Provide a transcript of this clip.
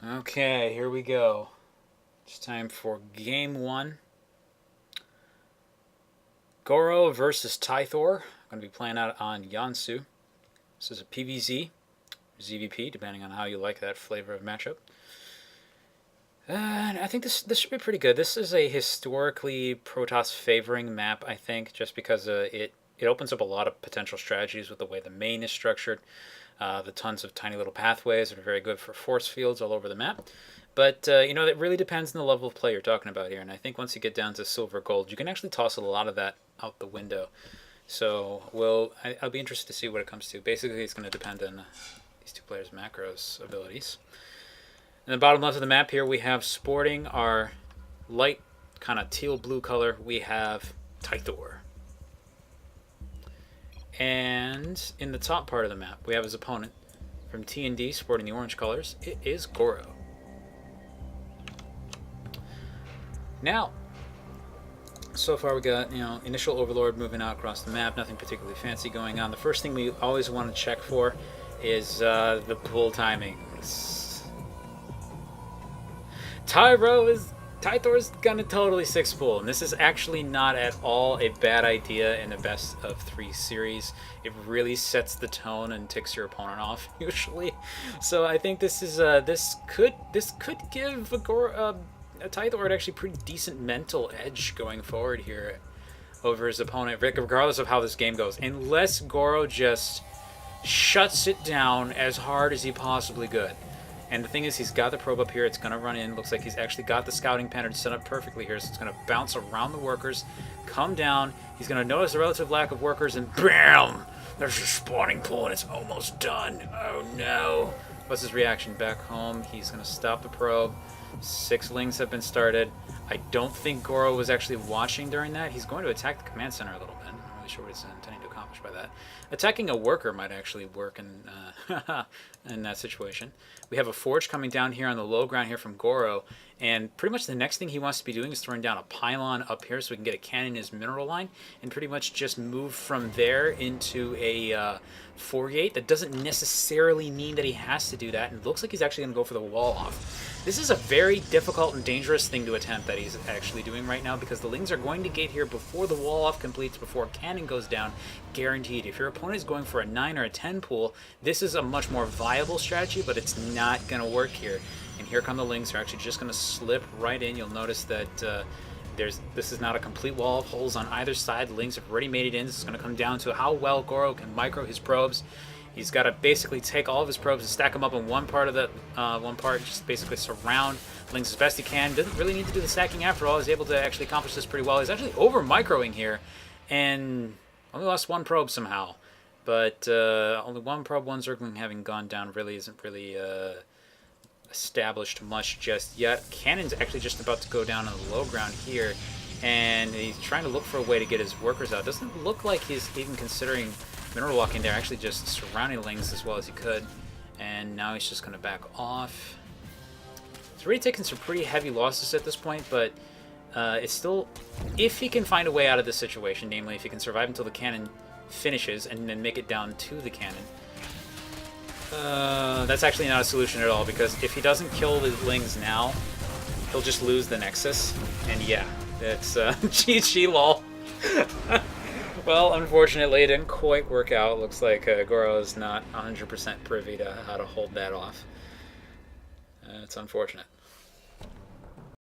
Okay, here we go. It's time for game one. Goro versus Tythorr. I'm going to be playing out on Yansu. This is a PvZ, ZVP, depending on how you like that flavor of matchup. And I think this should be pretty good. This is a historically Protoss favoring map, I think, just because it opens up a lot of potential strategies with the way the main is structured. The tons of tiny little pathways that are very good for force fields all over the map. But, it really depends on the level of play you're talking about here. And I think once you get down to silver gold, you can actually toss a lot of that out the window. So I'll be interested to see what it comes to. Basically, it's going to depend on these two players' macros abilities. In the bottom left of the map here, we have sporting our light kind of teal blue color. We have Tythorr. And in the top part of the map, we have his opponent from T&D sporting the orange colors. It is Goro. Now, so far we got, initial Overlord moving out across the map. Nothing particularly fancy going on. The first thing we always want to check for is the pull timing. Tythor's gonna totally 6-pull, and this is actually not at all a bad idea in a best of 3 series. It really sets the tone and ticks your opponent off usually. So I think this is this could give a Tythorr actually pretty decent mental edge going forward here over his opponent, regardless of how this game goes, unless Goro just shuts it down as hard as he possibly could. And the thing is, he's got the probe up here. It's going to run in. Looks like he's actually got the scouting pattern set up perfectly here. So it's going to bounce around the workers, come down. He's going to notice a relative lack of workers, and BAM! There's a spawning pool, and it's almost done. Oh, no. What's his reaction? Back home, he's going to stop the probe. 6 lings have been started. I don't think Goro was actually watching during that. He's going to attack the command center a little bit. I'm not really sure what he's intending to accomplish by that. Attacking a worker might actually work in that situation. We have a forge coming down here on the low ground here from Goro, and pretty much the next thing he wants to be doing is throwing down a pylon up here so we can get a cannon in his mineral line and pretty much just move from there into a 4-gate. That doesn't necessarily mean that he has to do that, and it looks like he's actually going to go for the wall off. This is a very difficult and dangerous thing to attempt that he's actually doing right now, because the lings are going to gate here before the wall off completes, before cannon goes down, guaranteed. If your opponent is going for a 9 or a 10 pool, this is a much more viable strategy, but it's not going to work here. And here come the lings. They're actually just going to slip right in. You'll notice that this is not a complete wall of holes on either side. The lings have already made it in. This is going to come down to how well Goro can micro his probes. He's got to basically take all of his probes and stack them up in one part of the just basically surround lings as best he can. Doesn't really need to do the stacking after all. He's able to actually accomplish this pretty well. He's actually over microing here, and only lost 1 probe somehow. But only 1 probe, 1 zergling having gone down really isn't really established much just yet. Cannon's actually just about to go down on the low ground here, and he's trying to look for a way to get his workers out. Doesn't look like he's even considering mineral walking there, actually just surrounding lings as well as he could. And now he's just going to back off. He's already taken some pretty heavy losses at this point, but it's still, if he can find a way out of this situation, namely if he can survive until the cannon finishes and then make it down to the cannon, that's actually not a solution at all, because if he doesn't kill the lings now, he'll just lose the nexus. And yeah, that's GG lol. Well, unfortunately, it didn't quite work out. Looks like Goro is not 100% privy to how to hold that off. It's unfortunate.